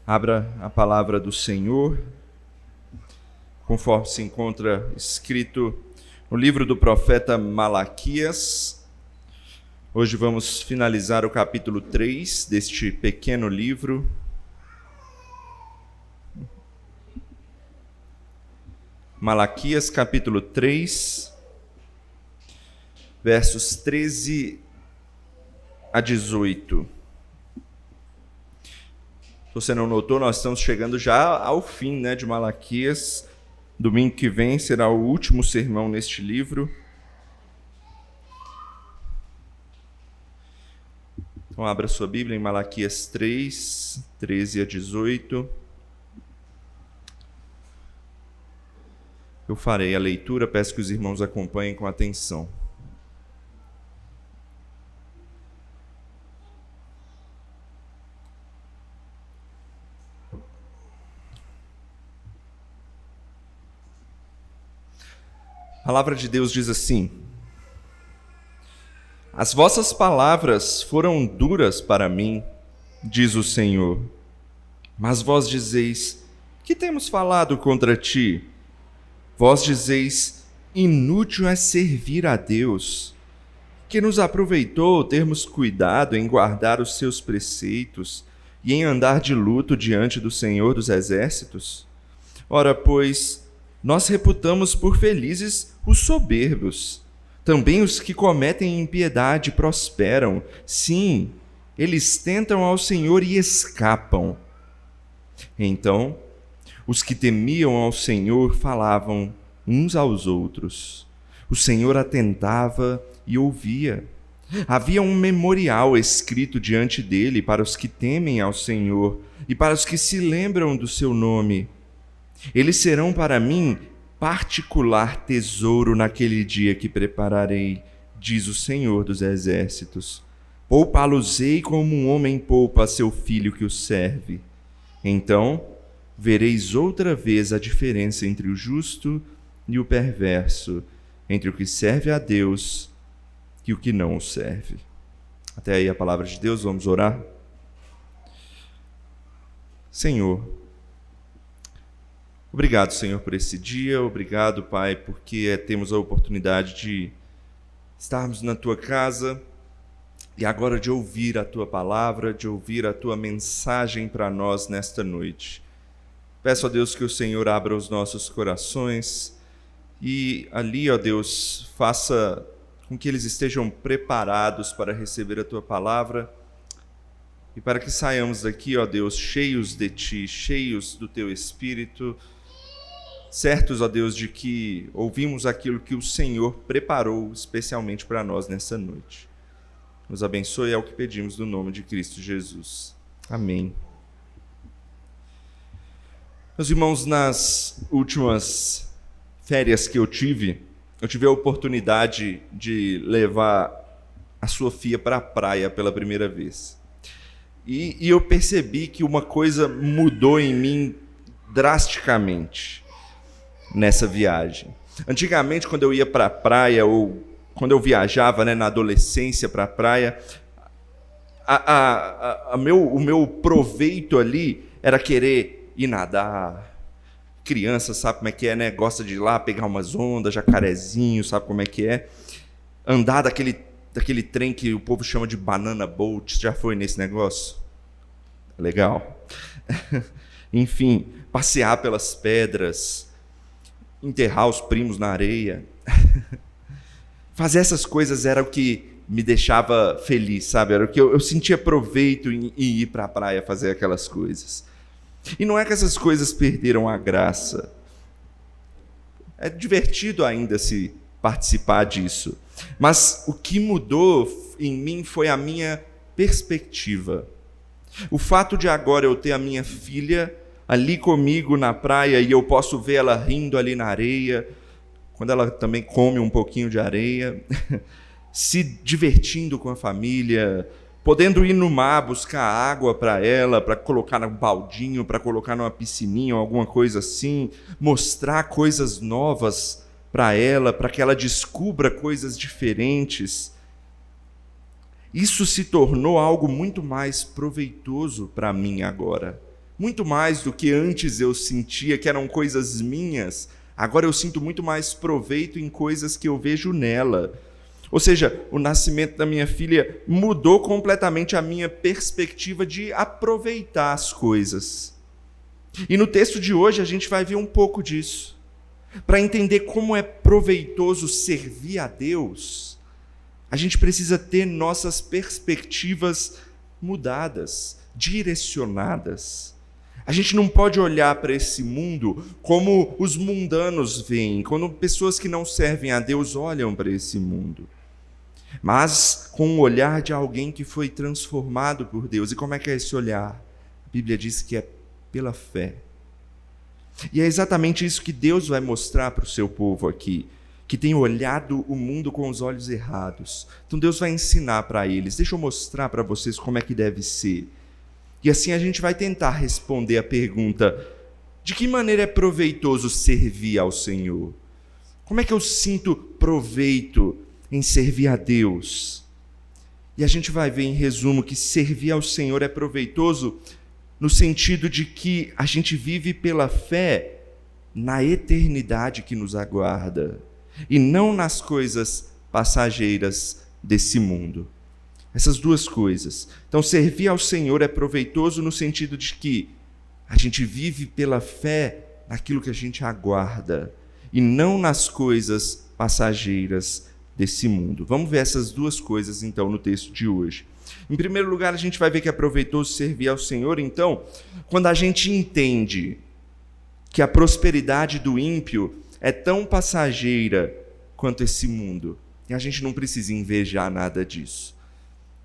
Abra a palavra do Senhor, conforme se encontra escrito no livro do profeta Malaquias. Hoje vamos finalizar o capítulo 3 deste pequeno livro. Malaquias, capítulo 3, versos 13 a 18. Se você não notou, nós estamos chegando já ao fim, de Malaquias. Domingo que vem será o último sermão neste livro. Então abra sua Bíblia em Malaquias 3, 13 a 18. Eu farei a leitura, peço que os irmãos acompanhem com atenção. A palavra de Deus diz assim: As vossas palavras foram duras para mim, diz o Senhor. Mas vós dizeis: que temos falado contra ti? Vós dizeis: inútil é servir a Deus. Que nos aproveitou termos cuidado em guardar os seus preceitos e em andar de luto diante do Senhor dos Exércitos? Ora, pois, nós reputamos por felizes os soberbos. Também os que cometem impiedade prosperam. Sim, eles tentam ao Senhor e escapam. Então, os que temiam ao Senhor falavam uns aos outros. O Senhor atentava e ouvia. Havia um memorial escrito diante dele para os que temem ao Senhor e para os que se lembram do seu nome. Eles serão para mim particular tesouro naquele dia que prepararei, diz o Senhor dos Exércitos. Poupá-los-ei como um homem poupa seu filho que o serve. Então vereis outra vez a diferença entre o justo e o perverso, entre o que serve a Deus e o que não o serve. Até aí a palavra de Deus, vamos orar? Senhor, obrigado, Senhor, por esse dia. Obrigado, Pai, porque temos a oportunidade de estarmos na Tua casa e agora de ouvir a Tua palavra, de ouvir a Tua mensagem para nós nesta noite. Peço a Deus que o Senhor abra os nossos corações e ali, ó Deus, faça com que eles estejam preparados para receber a Tua palavra e para que saiamos daqui, ó Deus, cheios de Ti, cheios do Teu Espírito, certos, ó Deus, de que ouvimos aquilo que o Senhor preparou especialmente para nós nessa noite. Nos abençoe, é o que pedimos no nome de Cristo Jesus. Amém. Meus irmãos, nas últimas férias que eu tive a oportunidade de levar a Sofia para a praia pela primeira vez. E eu percebi que uma coisa mudou em mim drasticamente nessa viagem. Antigamente, quando eu ia para a praia, ou quando eu viajava, na adolescência para a praia, o meu proveito ali era querer ir nadar. Criança sabe como é que é, Gosta de ir lá pegar umas ondas, jacarezinho, sabe como é que é? Andar daquele trem que o povo chama de banana boat. Já foi nesse negócio? Legal. Enfim, passear pelas pedras, enterrar os primos na areia. Fazer essas coisas era o que me deixava feliz, sabe? Era o que eu sentia proveito em ir para a praia fazer aquelas coisas. E não é que essas coisas perderam a graça. É divertido ainda se participar disso. Mas o que mudou em mim foi a minha perspectiva. O fato de agora eu ter a minha filha ali comigo na praia e eu posso ver ela rindo ali na areia, quando ela também come um pouquinho de areia, se divertindo com a família, podendo ir no mar buscar água para ela, para colocar num baldinho, para colocar numa piscininha ou alguma coisa assim, mostrar coisas novas para ela, para que ela descubra coisas diferentes. Isso se tornou algo muito mais proveitoso para mim agora, Muito mais do que antes eu sentia que eram coisas minhas, agora eu sinto muito mais proveito em coisas que eu vejo nela. Ou seja, o nascimento da minha filha mudou completamente a minha perspectiva de aproveitar as coisas. E no texto de hoje a gente vai ver um pouco disso. Para entender como é proveitoso servir a Deus, a gente precisa ter nossas perspectivas mudadas, direcionadas. A gente não pode olhar para esse mundo como os mundanos veem, quando pessoas que não servem a Deus olham para esse mundo, mas com o olhar de alguém que foi transformado por Deus. E como é que é esse olhar? A Bíblia diz que é pela fé. E é exatamente isso que Deus vai mostrar para o seu povo aqui, que tem olhado o mundo com os olhos errados. Então Deus vai ensinar para eles. Deixa eu mostrar para vocês como é que deve ser. E assim a gente vai tentar responder a pergunta: de que maneira é proveitoso servir ao Senhor? Como é que eu sinto proveito em servir a Deus? E a gente vai ver em resumo que servir ao Senhor é proveitoso no sentido de que a gente vive pela fé na eternidade que nos aguarda e não nas coisas passageiras desse mundo. Essas duas coisas. Então, servir ao Senhor é proveitoso no sentido de que a gente vive pela fé naquilo que a gente aguarda e não nas coisas passageiras desse mundo. Vamos ver essas duas coisas, então, no texto de hoje. Em primeiro lugar, a gente vai ver que é proveitoso servir ao Senhor, então, quando a gente entende que a prosperidade do ímpio é tão passageira quanto esse mundo. E a gente não precisa invejar nada disso.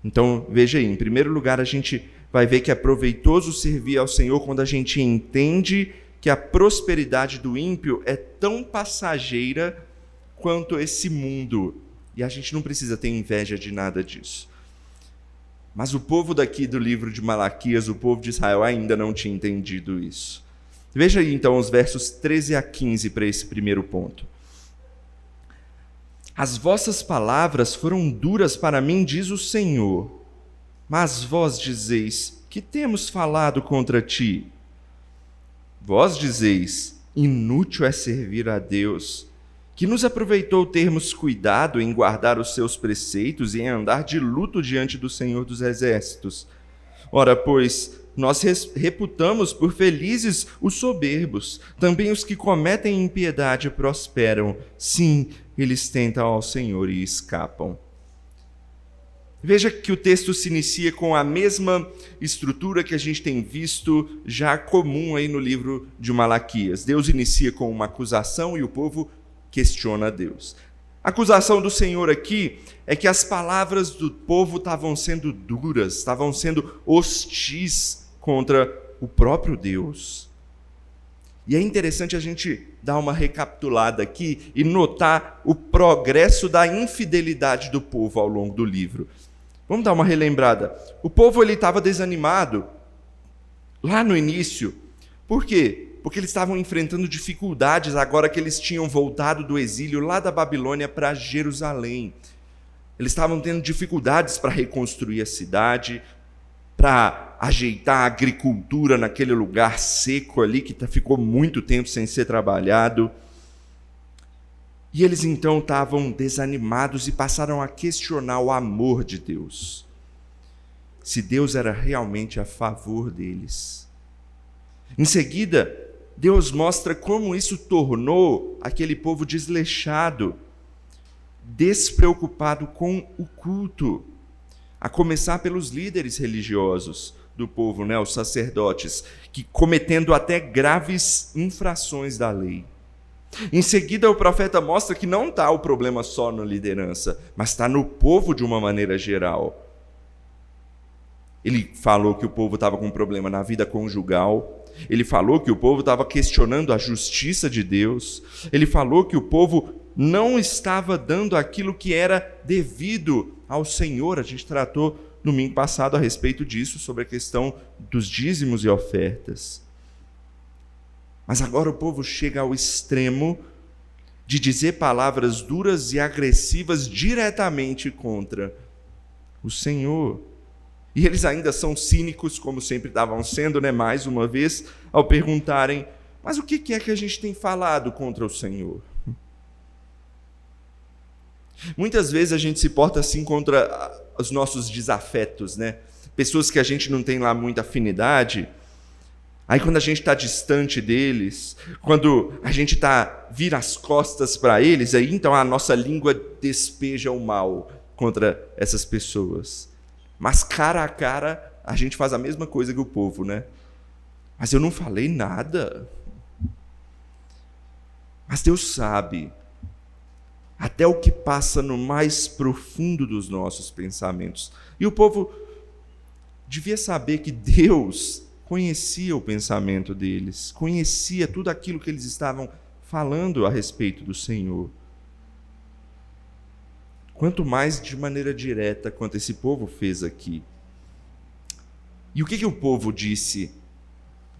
Então, veja aí, em primeiro lugar, a gente vai ver que é proveitoso servir ao Senhor quando a gente entende que a prosperidade do ímpio é tão passageira quanto esse mundo. E a gente não precisa ter inveja de nada disso. Mas o povo daqui do livro de Malaquias, o povo de Israel, ainda não tinha entendido isso. Veja aí, então, os versos 13 a 15 para esse primeiro ponto. As vossas palavras foram duras para mim, diz o Senhor. Mas vós dizeis: que temos falado contra ti? Vós dizeis: inútil é servir a Deus. Que nos aproveitou termos cuidado em guardar os seus preceitos e em andar de luto diante do Senhor dos Exércitos. Ora, pois, nós reputamos por felizes os soberbos, também os que cometem impiedade prosperam. Sim, eles tentam ao Senhor e escapam. Veja que o texto se inicia com a mesma estrutura que a gente tem visto já comum aí no livro de Malaquias. Deus inicia com uma acusação e o povo questiona a Deus. A acusação do Senhor aqui é que as palavras do povo estavam sendo duras, estavam sendo hostis contra o próprio Deus. E é interessante a gente dar uma recapitulada aqui e notar o progresso da infidelidade do povo ao longo do livro. Vamos dar uma relembrada. O povo estava desanimado lá no início. Por quê? Porque eles estavam enfrentando dificuldades agora que eles tinham voltado do exílio lá da Babilônia para Jerusalém. Eles estavam tendo dificuldades para reconstruir a cidade, para ajeitar a agricultura naquele lugar seco ali que ficou muito tempo sem ser trabalhado. E eles então estavam desanimados e passaram a questionar o amor de Deus. Se Deus era realmente a favor deles. Em seguida, Deus mostra como isso tornou aquele povo desleixado, despreocupado com o culto, a começar pelos líderes religiosos do povo, os sacerdotes, que cometendo até graves infrações da lei. Em seguida, o profeta mostra que não está o problema só na liderança, mas está no povo de uma maneira geral. Ele falou que o povo estava com um problema na vida conjugal. Ele falou que o povo estava questionando a justiça de Deus. Ele falou que o povo não estava dando aquilo que era devido ao Senhor. A gente tratou no domingo passado a respeito disso, sobre a questão dos dízimos e ofertas. Mas agora o povo chega ao extremo de dizer palavras duras e agressivas diretamente contra o Senhor. E eles ainda são cínicos, como sempre estavam sendo, né? Mais uma vez, ao perguntarem: mas o que é que a gente tem falado contra o Senhor? Muitas vezes a gente se porta assim contra os nossos desafetos, né? Pessoas que a gente não tem lá muita afinidade. Aí quando a gente está distante deles, quando a gente vira as costas para eles, aí então a nossa língua despeja o mal contra essas pessoas. Mas cara a cara, a gente faz a mesma coisa que o povo, né? Mas eu não falei nada. Mas Deus sabe até o que passa no mais profundo dos nossos pensamentos. E o povo devia saber que Deus conhecia o pensamento deles, conhecia tudo aquilo que eles estavam falando a respeito do Senhor. Quanto mais de maneira direta quanto esse povo fez aqui. E o que o povo disse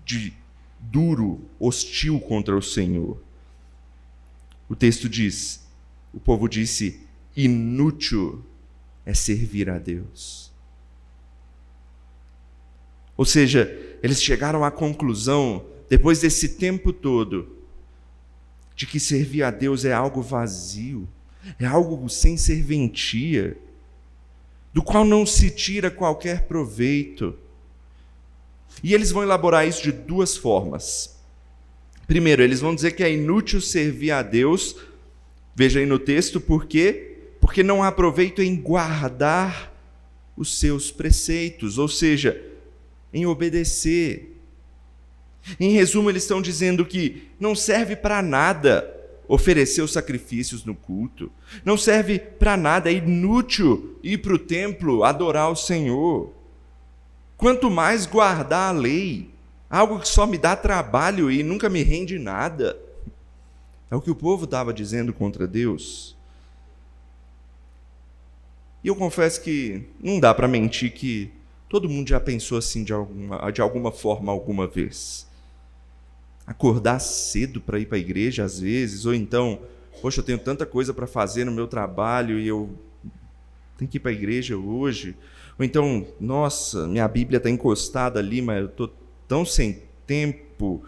de duro, hostil contra o Senhor? O texto diz: o povo disse: inútil é servir a Deus. Ou seja, eles chegaram à conclusão, depois desse tempo todo, de que servir a Deus é algo vazio, é algo sem serventia, do qual não se tira qualquer proveito. E eles vão elaborar isso de duas formas. Primeiro, eles vão dizer que é inútil servir a Deus, veja aí no texto, por quê? Porque não há proveito em guardar os seus preceitos, ou seja, em obedecer. Em resumo, eles estão dizendo que não serve para nada oferecer os sacrifícios no culto, não serve para nada, é inútil ir para o templo adorar o Senhor. Quanto mais guardar a lei, algo que só me dá trabalho e nunca me rende nada. É o que o povo estava dizendo contra Deus. E eu confesso que não dá para mentir que todo mundo já pensou assim de alguma forma alguma vez. Acordar cedo para ir para a igreja às vezes, ou então, poxa, eu tenho tanta coisa para fazer no meu trabalho e eu tenho que ir para a igreja hoje. Ou então, nossa, minha Bíblia está encostada ali, mas eu estou tão sem tempo,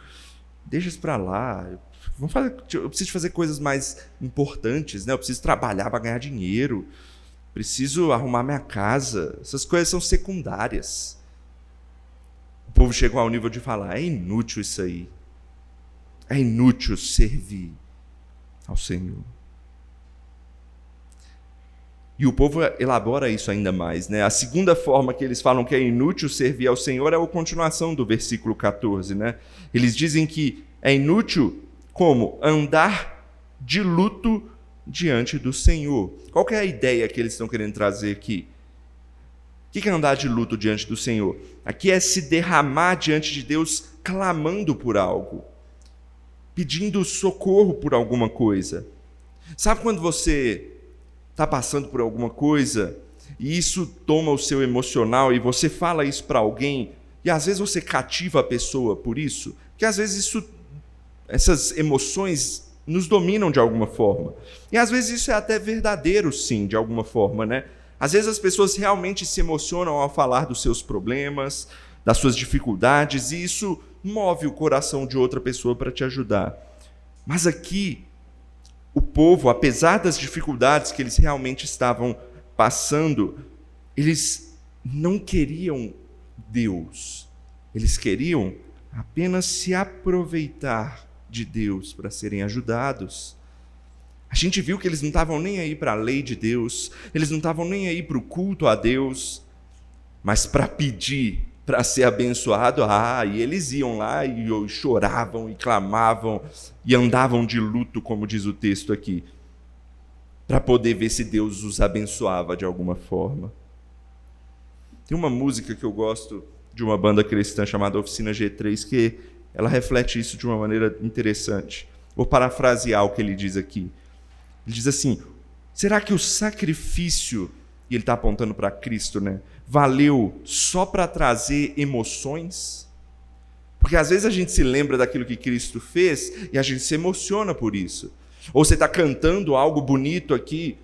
deixa isso para lá. Eu preciso fazer coisas mais importantes, né? Eu preciso trabalhar para ganhar dinheiro, preciso arrumar minha casa. Essas coisas são secundárias. O povo chegou ao nível de falar: é inútil isso aí. É inútil servir ao Senhor. E o povo elabora isso ainda mais, né? A segunda forma que eles falam que é inútil servir ao Senhor é a continuação do versículo 14, né? Eles dizem que é inútil como andar de luto diante do Senhor. Qual que é a ideia que eles estão querendo trazer aqui? O que é andar de luto diante do Senhor? Aqui é se derramar diante de Deus clamando por algo, pedindo socorro por alguma coisa. Sabe quando você está passando por alguma coisa e isso toma o seu emocional e você fala isso para alguém e às vezes você cativa a pessoa por isso? Que às vezes essas emoções nos dominam de alguma forma. E às vezes isso é até verdadeiro, sim, de alguma forma, né? Às vezes as pessoas realmente se emocionam ao falar dos seus problemas, das suas dificuldades, e isso move o coração de outra pessoa para te ajudar. Mas aqui, o povo, apesar das dificuldades que eles realmente estavam passando, eles não queriam Deus. Eles queriam apenas se aproveitar de Deus para serem ajudados. A gente viu que eles não estavam nem aí para a lei de Deus, eles não estavam nem aí para o culto a Deus, mas para pedir, para ser abençoado, e eles iam lá e choravam e clamavam e andavam de luto, como diz o texto aqui, para poder ver se Deus os abençoava de alguma forma. Tem uma música que eu gosto de uma banda cristã chamada Oficina G3, que ela reflete isso de uma maneira interessante. Vou parafrasear o que ele diz aqui. Ele diz assim: será que o sacrifício, e ele está apontando para Cristo, né, valeu só para trazer emoções? Porque às vezes a gente se lembra daquilo que Cristo fez e a gente se emociona por isso. Ou você está cantando algo bonito aqui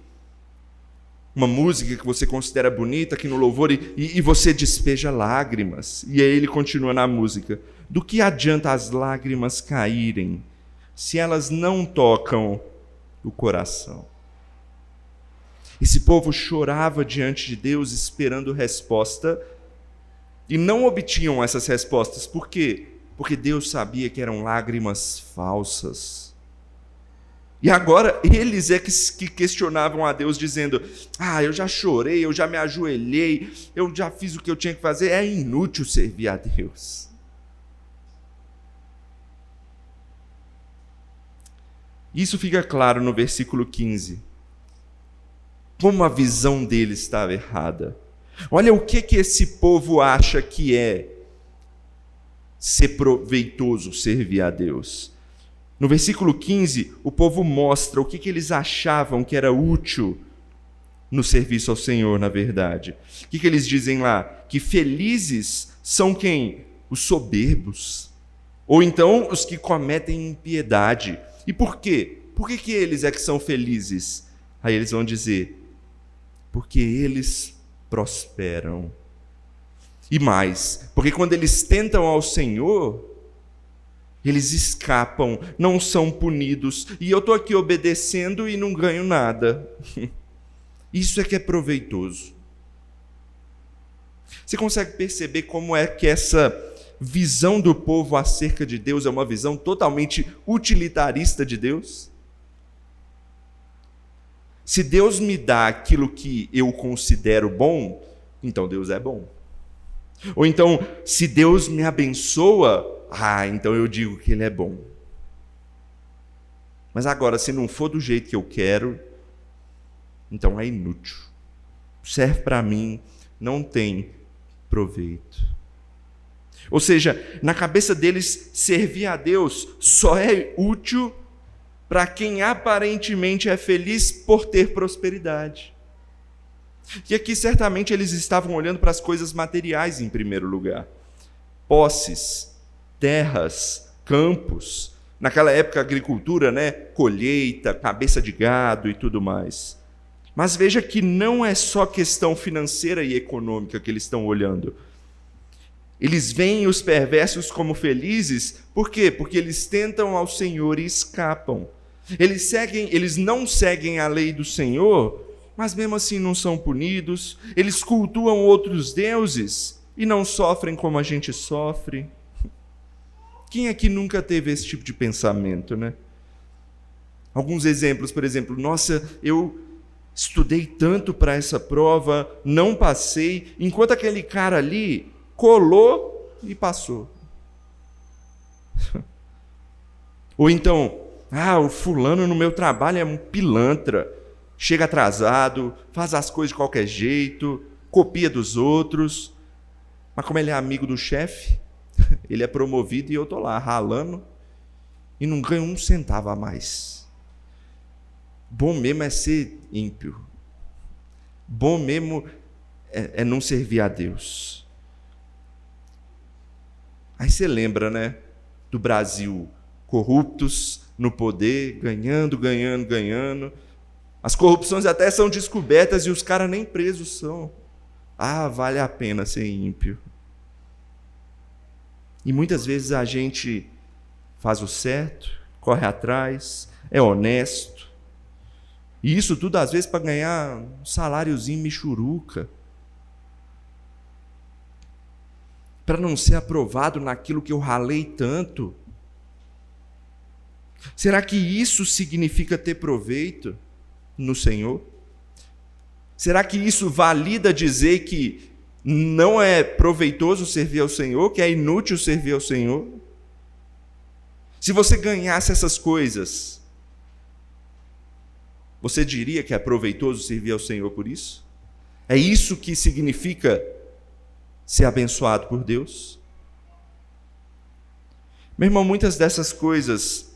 uma música que você considera bonita aqui no louvor e você despeja lágrimas. E aí ele continua na música. Do que adianta as lágrimas caírem se elas não tocam o coração? Esse povo chorava diante de Deus esperando resposta e não obtinham essas respostas. Por quê? Porque Deus sabia que eram lágrimas falsas. E agora eles é que questionavam a Deus, dizendo: eu já chorei, eu já me ajoelhei, eu já fiz o que eu tinha que fazer, é inútil servir a Deus. Isso fica claro no versículo 15. Como a visão deles estava errada. Olha o que esse povo acha que é ser proveitoso servir a Deus. No versículo 15, o povo mostra o que eles achavam que era útil no serviço ao Senhor, na verdade. O que eles dizem lá? Que felizes são quem? Os soberbos. Ou então os que cometem impiedade. E por quê? Por que eles é que são felizes? Aí eles vão dizer: porque eles prosperam. E mais, porque quando eles tentam ao Senhor, eles escapam, não são punidos. E eu estou aqui obedecendo e não ganho nada. Isso é que é proveitoso. Você consegue perceber como é que essa visão do povo acerca de Deus é uma visão totalmente utilitarista de Deus? Se Deus me dá aquilo que eu considero bom, então Deus é bom. Ou então, se Deus me abençoa, então eu digo que Ele é bom. Mas agora, se não for do jeito que eu quero, então é inútil. Serve para mim, não tem proveito. Ou seja, na cabeça deles, servir a Deus só é útil para quem aparentemente é feliz por ter prosperidade. E aqui certamente eles estavam olhando para as coisas materiais em primeiro lugar. Posses, terras, campos. Naquela época, agricultura, colheita, cabeça de gado e tudo mais. Mas veja que não é só questão financeira e econômica que eles estão olhando. Eles veem os perversos como felizes, por quê? Porque eles tentam ao Senhor e escapam. Eles não seguem a lei do Senhor, mas mesmo assim não são punidos. Eles cultuam outros deuses e não sofrem como a gente sofre. Quem aqui nunca teve esse tipo de pensamento, Alguns exemplos, por exemplo, nossa, eu estudei tanto para essa prova, não passei, enquanto aquele cara ali colou e passou. Ou então, o fulano no meu trabalho é um pilantra, chega atrasado, faz as coisas de qualquer jeito, copia dos outros, mas como ele é amigo do chefe, ele é promovido e eu estou lá ralando e não ganho um centavo a mais. Bom mesmo é ser ímpio. Bom mesmo é não servir a Deus. Aí você lembra, do Brasil, corruptos no poder, ganhando. As corrupções até são descobertas e os caras nem presos são. Vale a pena ser ímpio. E muitas vezes a gente faz o certo, corre atrás, é honesto. E isso tudo às vezes para ganhar um saláriozinho michuruca. Para não ser aprovado naquilo que eu ralei tanto. Será que isso significa ter proveito no Senhor? Será que isso valida dizer que não é proveitoso servir ao Senhor, que é inútil servir ao Senhor? Se você ganhasse essas coisas, você diria que é proveitoso servir ao Senhor por isso? É isso que significa ser abençoado por Deus? Meu irmão, muitas dessas coisas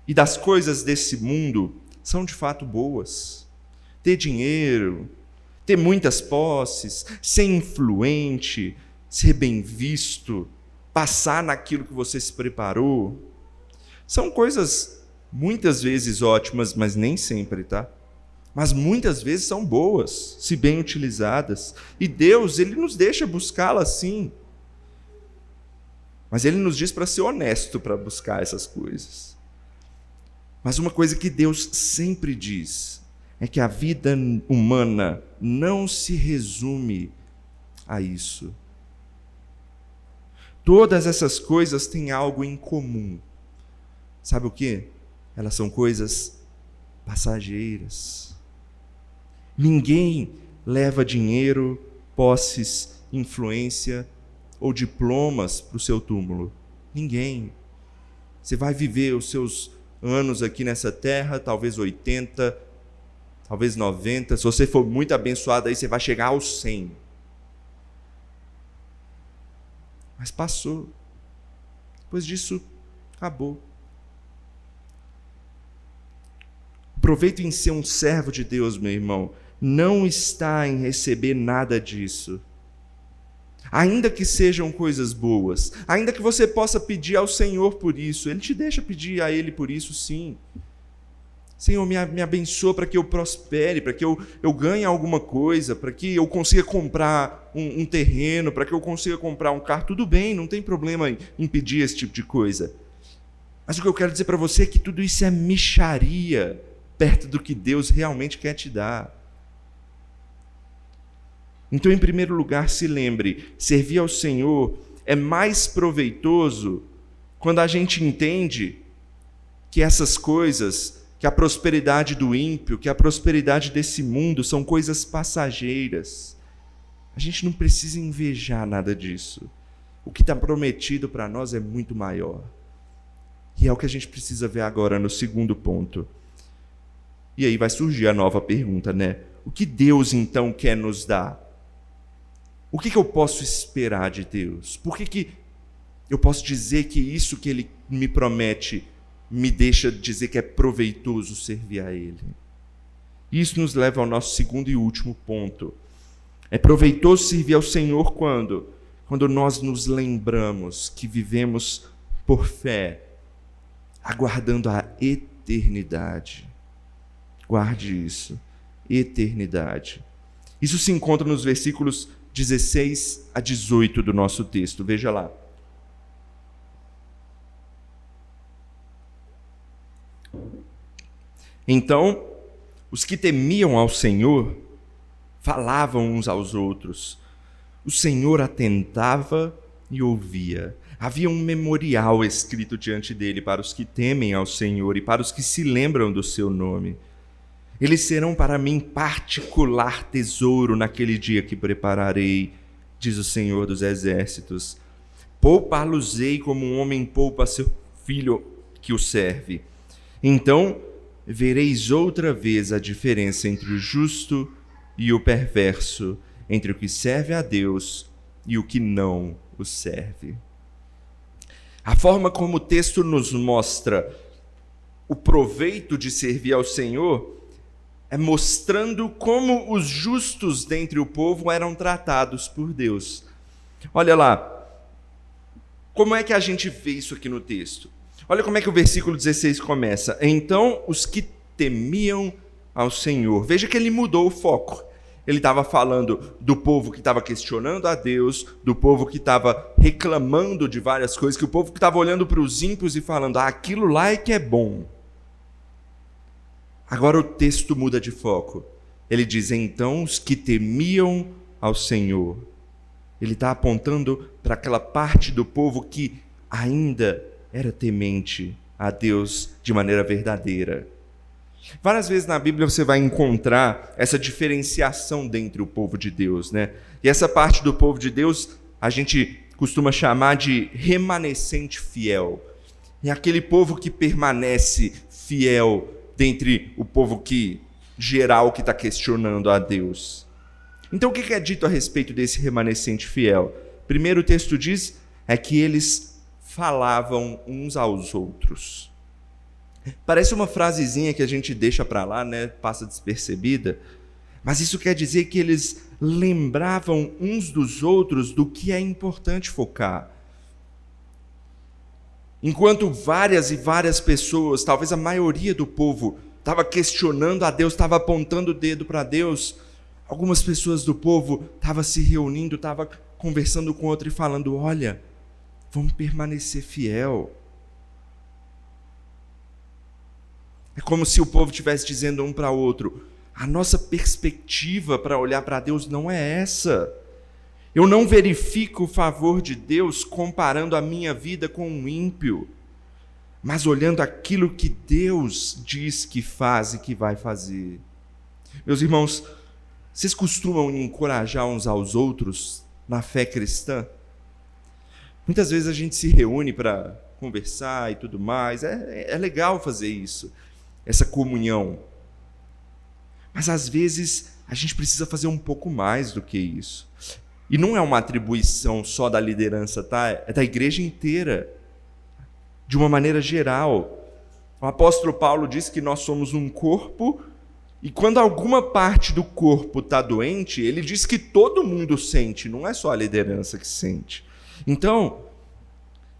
e das coisas desse mundo são de fato boas. Ter dinheiro, ter muitas posses, ser influente, ser bem visto, passar naquilo que você se preparou, são coisas muitas vezes ótimas, mas nem sempre, tá? mas muitas vezes são boas, se bem utilizadas. E Deus, Ele nos deixa buscá-la sim. Mas Ele nos diz para ser honesto para buscar essas coisas. Mas uma coisa que Deus sempre diz é que a vida humana não se resume a isso. Todas essas coisas têm algo em comum. Sabe o quê? Elas são coisas passageiras. Ninguém leva dinheiro, posses, influência ou diplomas para o seu túmulo. Ninguém. Você vai viver os seus anos aqui nessa terra, talvez 80, talvez 90. Se você for muito abençoado, aí você vai chegar aos 100. Mas passou. Depois disso, acabou. O proveito em ser um servo de Deus, meu irmão, não está em receber nada disso. Ainda que sejam coisas boas, ainda que você possa pedir ao Senhor por isso, Ele te deixa pedir a Ele por isso, sim. Senhor, me abençoa para que eu prospere, para que eu ganhe alguma coisa, para que eu consiga comprar um terreno, para que eu consiga comprar um carro. Tudo bem, não tem problema em pedir esse tipo de coisa. Mas o que eu quero dizer para você é que tudo isso é mixaria perto do que Deus realmente quer te dar. Então, em primeiro lugar, se lembre, servir ao Senhor é mais proveitoso quando a gente entende que essas coisas, que a prosperidade do ímpio, que a prosperidade desse mundo são coisas passageiras. A gente não precisa invejar nada disso. O que está prometido para nós é muito maior. E é o que a gente precisa ver agora no segundo ponto. E aí vai surgir a nova pergunta, né? O que Deus então quer nos dar? O que eu posso esperar de Deus? Por que eu posso dizer que isso que Ele me promete me deixa dizer que é proveitoso servir a Ele? Isso nos leva ao nosso segundo e último ponto. É proveitoso servir ao Senhor quando? Quando nós nos lembramos que vivemos por fé, aguardando a eternidade. Guarde isso, eternidade. Isso se encontra nos versículos 16 a 18 do nosso texto. Veja lá. Então, os que temiam ao Senhor falavam uns aos outros. O Senhor atentava e ouvia. Havia um memorial escrito diante dele para os que temem ao Senhor e para os que se lembram do seu nome. Eles serão para mim particular tesouro naquele dia que prepararei, diz o Senhor dos Exércitos. Poupá-los-ei como um homem poupa seu filho que o serve. Então vereis outra vez a diferença entre o justo e o perverso, entre o que serve a Deus e o que não o serve. A forma como o texto nos mostra o proveito de servir ao Senhor é mostrando como os justos dentre o povo eram tratados por Deus. Olha lá, como é que a gente vê isso aqui no texto? Olha como é que o versículo 16 começa. Então, os que temiam ao Senhor. Veja que ele mudou o foco. Ele estava falando do povo que estava questionando a Deus, do povo que estava reclamando de várias coisas, que o povo que estava olhando para os ímpios e falando, aquilo lá é que é bom. Agora o texto muda de foco. Ele diz, então, os que temiam ao Senhor. Ele está apontando para aquela parte do povo que ainda era temente a Deus de maneira verdadeira. Várias vezes na Bíblia você vai encontrar essa diferenciação dentre o povo de Deus, né? E essa parte do povo de Deus a gente costuma chamar de remanescente fiel. É aquele povo que permanece fiel dentre o povo que geral que está questionando a Deus. Então o que é dito a respeito desse remanescente fiel? Primeiro o texto diz é que eles falavam uns aos outros. Parece uma frasezinha que a gente deixa para lá, né? Passa despercebida, mas isso quer dizer que eles lembravam uns dos outros do que é importante focar. Enquanto várias e várias pessoas, talvez a maioria do povo, estava questionando a Deus, estava apontando o dedo para Deus. Algumas pessoas do povo estavam se reunindo, estavam conversando com outro e falando: olha, vamos permanecer fiel. É como se o povo estivesse dizendo um para o outro: a nossa perspectiva para olhar para Deus não é essa. Eu não verifico o favor de Deus comparando a minha vida com um ímpio, mas olhando aquilo que Deus diz que faz e que vai fazer. Meus irmãos, vocês costumam encorajar uns aos outros na fé cristã? Muitas vezes a gente se reúne para conversar e tudo mais. É legal fazer isso, essa comunhão. Mas às vezes a gente precisa fazer um pouco mais do que isso. E não é uma atribuição só da liderança, tá? É da igreja inteira, de uma maneira geral. O apóstolo Paulo diz que nós somos um corpo, e quando alguma parte do corpo está doente, ele diz que todo mundo sente, não é só a liderança que sente. Então,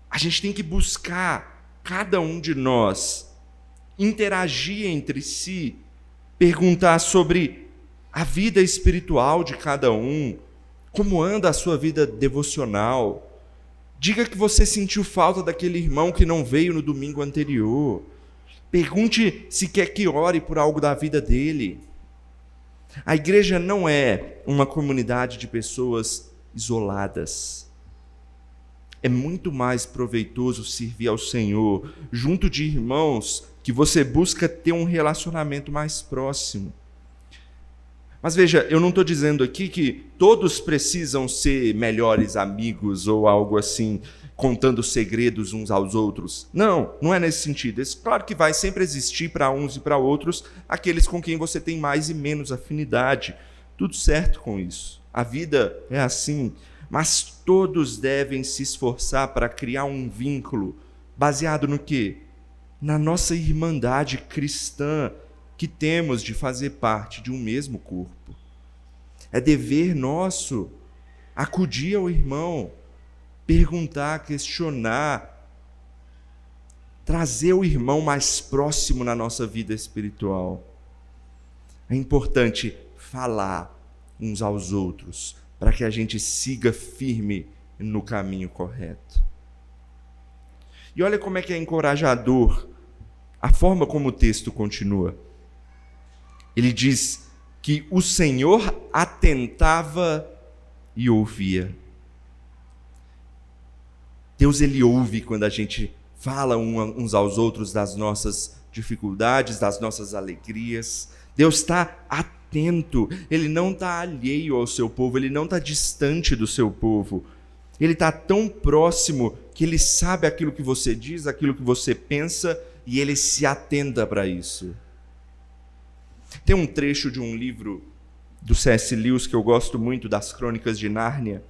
a gente tem que buscar, cada um de nós, interagir entre si, perguntar sobre a vida espiritual de cada um, como anda a sua vida devocional. Diga que você sentiu falta daquele irmão que não veio no domingo anterior. Pergunte se quer que ore por algo da vida dele. A igreja não é uma comunidade de pessoas isoladas. É muito mais proveitoso servir ao Senhor junto de irmãos que você busca ter um relacionamento mais próximo. Mas veja, eu não estou dizendo aqui que todos precisam ser melhores amigos ou algo assim, contando segredos uns aos outros. Não, não é nesse sentido. Claro que vai sempre existir para uns e para outros aqueles com quem você tem mais e menos afinidade. Tudo certo com isso. A vida é assim. Mas todos devem se esforçar para criar um vínculo baseado no quê? Na nossa irmandade cristã, que temos de fazer parte de um mesmo corpo. É dever nosso acudir ao irmão, perguntar, questionar, trazer o irmão mais próximo na nossa vida espiritual. É importante falar uns aos outros, para que a gente siga firme no caminho correto. E olha como é que é encorajador a forma como o texto continua. Ele diz que o Senhor atentava e ouvia. Deus, ele ouve quando a gente fala uns aos outros das nossas dificuldades, das nossas alegrias. Deus está atento, ele não está alheio ao seu povo, ele não está distante do seu povo. Ele está tão próximo que ele sabe aquilo que você diz, aquilo que você pensa, e ele se atenta para isso. Tem um trecho de um livro do C.S. Lewis que eu gosto muito, das Crônicas de Nárnia.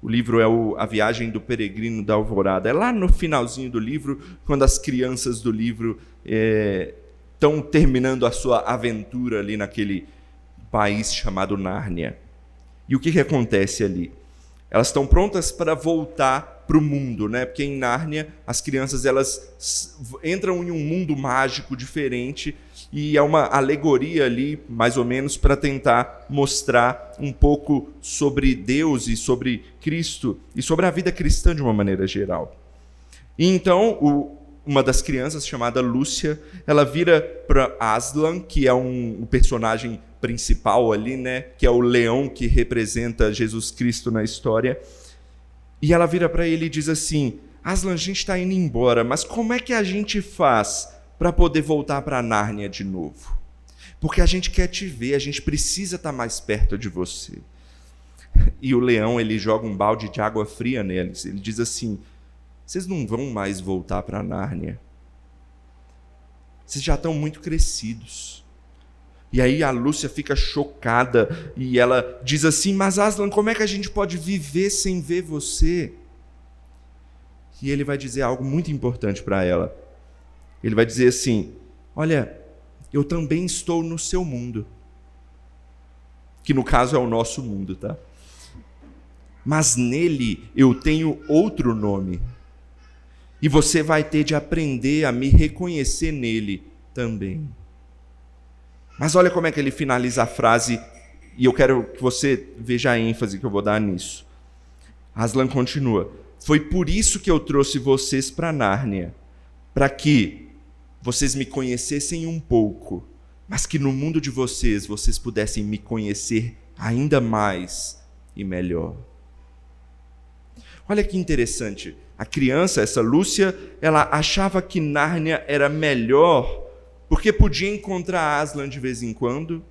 O livro é A Viagem do Peregrino da Alvorada. É lá no finalzinho do livro, quando as crianças do livro estão terminando a sua aventura ali naquele país chamado Nárnia. E o que acontece ali? Elas estão prontas para voltar para o mundo, né? Porque em Nárnia as crianças elas entram em um mundo mágico diferente, e é uma alegoria ali, mais ou menos, para tentar mostrar um pouco sobre Deus e sobre Cristo e sobre a vida cristã de uma maneira geral. E então uma das crianças, chamada Lúcia, ela vira para Aslan, que é o personagem principal ali, né? Que é o leão que representa Jesus Cristo na história. E ela vira para ele e diz assim: Aslan, a gente está indo embora, mas como é que a gente faz para poder voltar para Nárnia de novo? Porque a gente quer te ver, a gente precisa estar mais perto de você. E o leão, ele joga um balde de água fria neles. Ele diz assim: vocês não vão mais voltar para Nárnia. Vocês já estão muito crescidos. E aí a Lúcia fica chocada e ela diz assim: mas Aslan, como é que a gente pode viver sem ver você? E ele vai dizer algo muito importante para ela. Ele vai dizer assim: olha, eu também estou no seu mundo. Que no caso é o nosso mundo, tá? Mas nele eu tenho outro nome. E você vai ter de aprender a me reconhecer nele também. Mas olha como é que ele finaliza a frase, e eu quero que você veja a ênfase que eu vou dar nisso. Aslan continua: foi por isso que eu trouxe vocês para Nárnia, para que vocês me conhecessem um pouco, mas que no mundo de vocês pudessem me conhecer ainda mais e melhor. Olha que interessante. A criança, essa Lúcia, ela achava que Nárnia era melhor porque podia encontrar Aslan de vez em quando,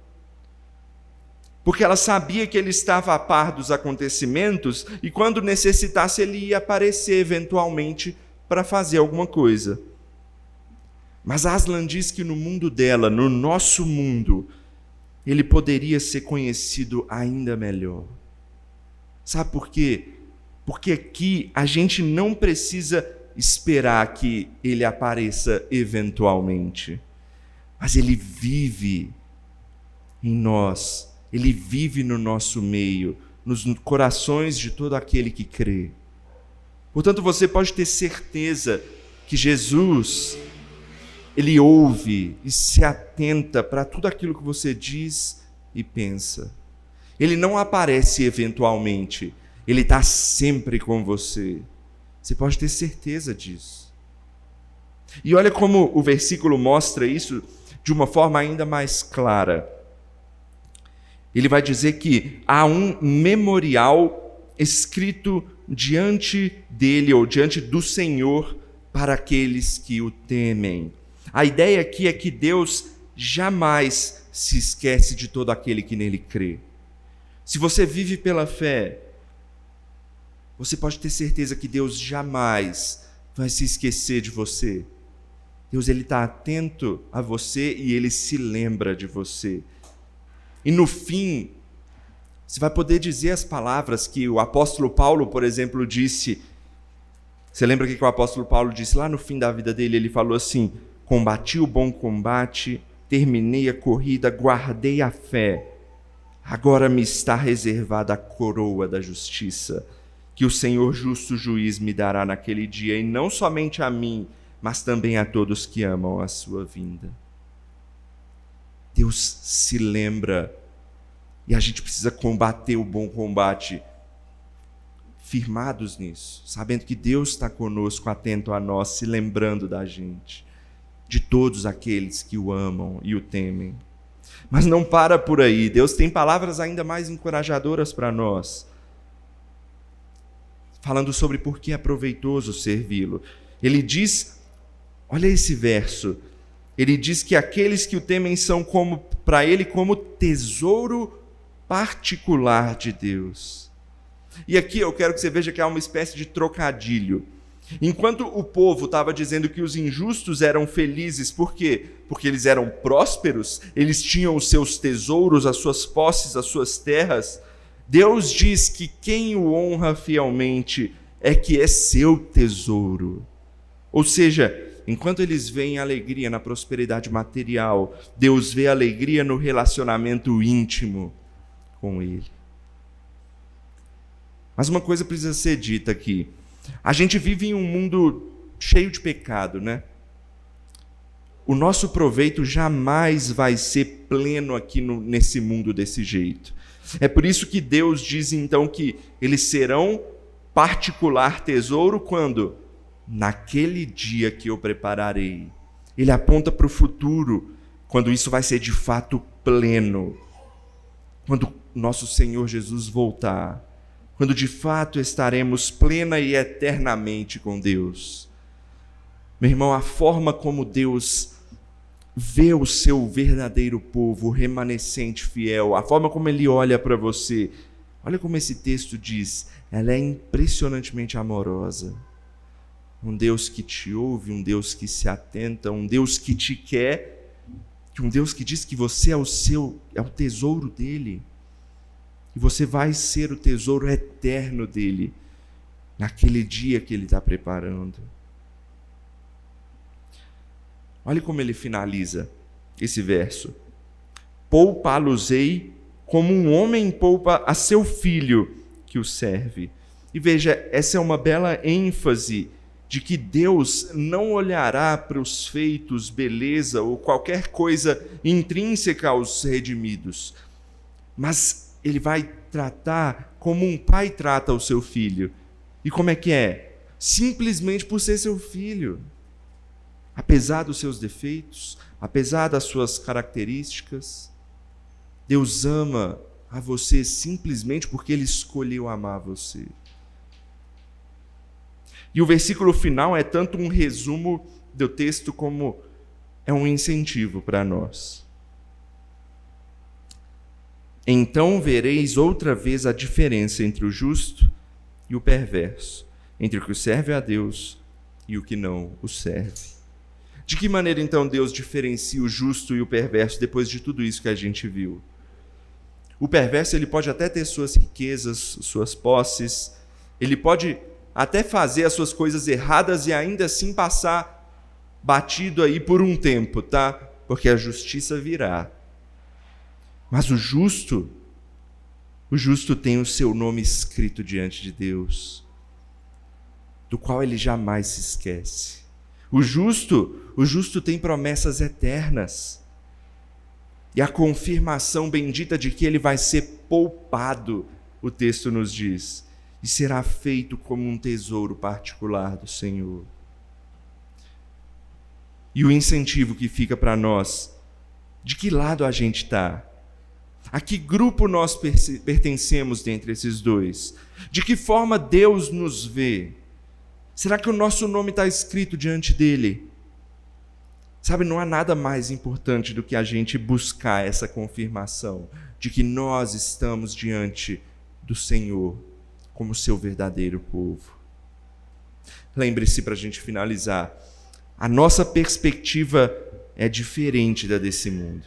porque ela sabia que ele estava a par dos acontecimentos e quando necessitasse ele ia aparecer eventualmente para fazer alguma coisa. Mas Aslan diz que no mundo dela, no nosso mundo, ele poderia ser conhecido ainda melhor. Sabe por quê? Porque aqui a gente não precisa esperar que ele apareça eventualmente, mas ele vive em nós, ele vive no nosso meio, nos corações de todo aquele que crê. Portanto, você pode ter certeza que Jesus, ele ouve e se atenta para tudo aquilo que você diz e pensa. Ele não aparece eventualmente, ele está sempre com você. Você pode ter certeza disso. E olha como o versículo mostra isso de uma forma ainda mais clara. Ele vai dizer que há um memorial escrito diante dele ou diante do Senhor para aqueles que o temem. A ideia aqui é que Deus jamais se esquece de todo aquele que nele crê. Se você vive pela fé, você pode ter certeza que Deus jamais vai se esquecer de você. Deus, ele está atento a você e ele se lembra de você. E no fim, você vai poder dizer as palavras que o apóstolo Paulo, por exemplo, disse. Você lembra que o apóstolo Paulo disse lá no fim da vida dele? Ele falou assim: combati o bom combate, terminei a corrida, guardei a fé. Agora me está reservada a coroa da justiça, que o Senhor justo juiz me dará naquele dia, e não somente a mim, mas também a todos que amam a sua vinda. Deus se lembra, e a gente precisa combater o bom combate, firmados nisso, sabendo que Deus está conosco, atento a nós, se lembrando da gente, de todos aqueles que o amam e o temem. Mas não para por aí, Deus tem palavras ainda mais encorajadoras para nós, falando sobre por que é proveitoso servi-lo. Ele diz, olha esse verso, ele diz que aqueles que o temem são para ele como tesouro particular de Deus. E aqui eu quero que você veja que há uma espécie de trocadilho. Enquanto o povo estava dizendo que os injustos eram felizes, por quê? Porque eles eram prósperos, eles tinham os seus tesouros, as suas posses, as suas terras. Deus diz que quem o honra fielmente é que é seu tesouro. Ou seja, enquanto eles veem alegria na prosperidade material, Deus vê alegria no relacionamento íntimo com Ele. Mas uma coisa precisa ser dita aqui. A gente vive em um mundo cheio de pecado, né? O nosso proveito jamais vai ser pleno aqui nesse mundo desse jeito. É por isso que Deus diz então que eles serão particular tesouro quando? Naquele dia que eu prepararei. Ele aponta para o futuro, quando isso vai ser de fato pleno. Quando nosso Senhor Jesus voltar. Quando de fato estaremos plena e eternamente com Deus. Meu irmão, a forma como Deus vê o seu verdadeiro povo, o remanescente fiel, a forma como Ele olha para você, olha como esse texto diz, ela é impressionantemente amorosa. Um Deus que te ouve, um Deus que se atenta, um Deus que te quer, um Deus que diz que você é o tesouro dele. E você vai ser o tesouro eterno dele, naquele dia que ele está preparando. Olha como ele finaliza esse verso. Poupa-los-ei como um homem poupa a seu filho que o serve. E veja, essa é uma bela ênfase de que Deus não olhará para os feitos, beleza ou qualquer coisa intrínseca aos redimidos, mas Ele vai tratar como um pai trata o seu filho. E como é que é? Simplesmente por ser seu filho. Apesar dos seus defeitos, apesar das suas características, Deus ama a você simplesmente porque Ele escolheu amar você. E o versículo final é tanto um resumo do texto como é um incentivo para nós. Então vereis outra vez a diferença entre o justo e o perverso, entre o que serve a Deus e o que não o serve. De que maneira então Deus diferencia o justo e o perverso depois de tudo isso que a gente viu? O perverso, ele pode até ter suas riquezas, suas posses, ele pode até fazer as suas coisas erradas e ainda assim passar batido aí por um tempo, tá? Porque a justiça virá. Mas o justo tem o seu nome escrito diante de Deus, do qual ele jamais se esquece. O justo tem promessas eternas. E a confirmação bendita de que ele vai ser poupado, o texto nos diz, e será feito como um tesouro particular do Senhor. E o incentivo que fica para nós, de que lado a gente está? A que grupo nós pertencemos dentre esses dois? De que forma Deus nos vê? Será que o nosso nome está escrito diante dele? Sabe, não há nada mais importante do que a gente buscar essa confirmação de que nós estamos diante do Senhor como seu verdadeiro povo. Lembre-se, para a gente finalizar, a nossa perspectiva é diferente da desse mundo,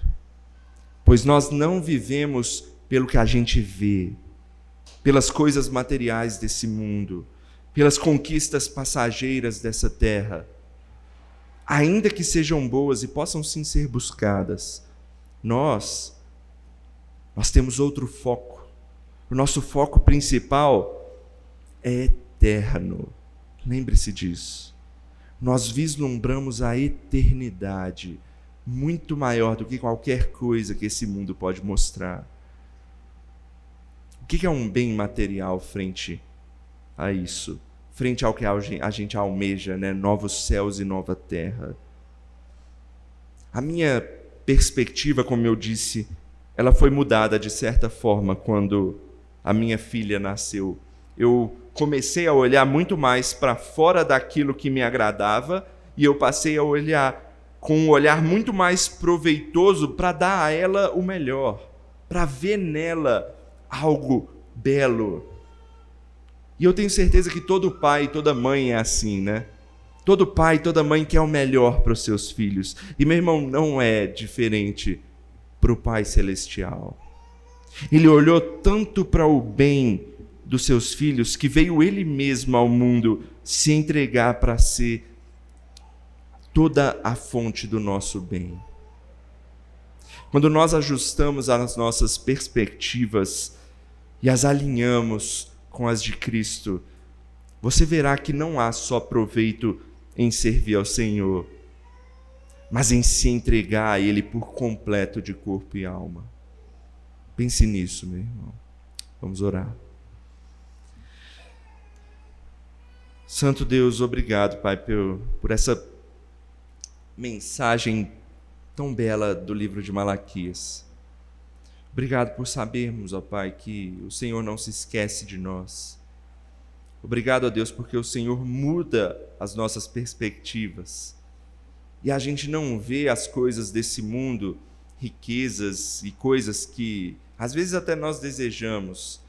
pois nós não vivemos pelo que a gente vê, pelas coisas materiais desse mundo, pelas conquistas passageiras dessa terra. Ainda que sejam boas e possam sim ser buscadas, nós temos outro foco. O nosso foco principal é eterno. Lembre-se disso. Nós vislumbramos a eternidade, muito maior do que qualquer coisa que esse mundo pode mostrar. O que é um bem material frente a isso? Frente ao que a gente almeja, né? Novos céus e nova terra. A minha perspectiva, como eu disse, ela foi mudada de certa forma quando a minha filha nasceu. Eu comecei a olhar muito mais para fora daquilo que me agradava e eu passei a olhar com um olhar muito mais proveitoso para dar a ela o melhor, para ver nela algo belo. E eu tenho certeza que todo pai e toda mãe é assim, né? Todo pai e toda mãe quer o melhor para os seus filhos. E meu irmão, não é diferente para o Pai Celestial. Ele olhou tanto para o bem dos seus filhos que veio Ele mesmo ao mundo se entregar para ser toda a fonte do nosso bem. Quando nós ajustamos as nossas perspectivas e as alinhamos com as de Cristo, você verá que não há só proveito em servir ao Senhor, mas em se entregar a Ele por completo de corpo e alma. Pense nisso, meu irmão. Vamos orar. Santo Deus, obrigado, Pai, por essa mensagem tão bela do livro de Malaquias. Obrigado por sabermos, ó Pai, que o Senhor não se esquece de nós. Obrigado, ó Deus, porque o Senhor muda as nossas perspectivas. E a gente não vê as coisas desse mundo, riquezas e coisas que às vezes até nós desejamos,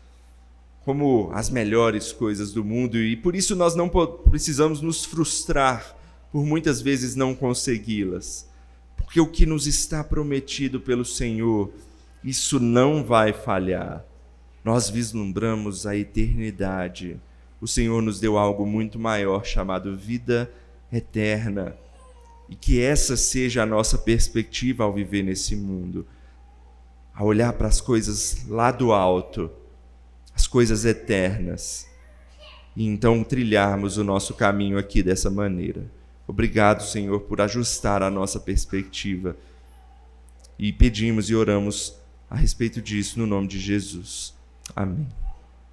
como as melhores coisas do mundo. E por isso nós não precisamos nos frustrar por muitas vezes não consegui-las. Porque o que nos está prometido pelo Senhor, isso não vai falhar. Nós vislumbramos a eternidade. O Senhor nos deu algo muito maior, chamado vida eterna. E que essa seja a nossa perspectiva ao viver nesse mundo. A olhar para as coisas lá do alto, as coisas eternas. e então trilharmos o nosso caminho aqui dessa maneira. Obrigado, Senhor, por ajustar a nossa perspectiva. E pedimos e oramos a respeito disso no nome de Jesus. Amém.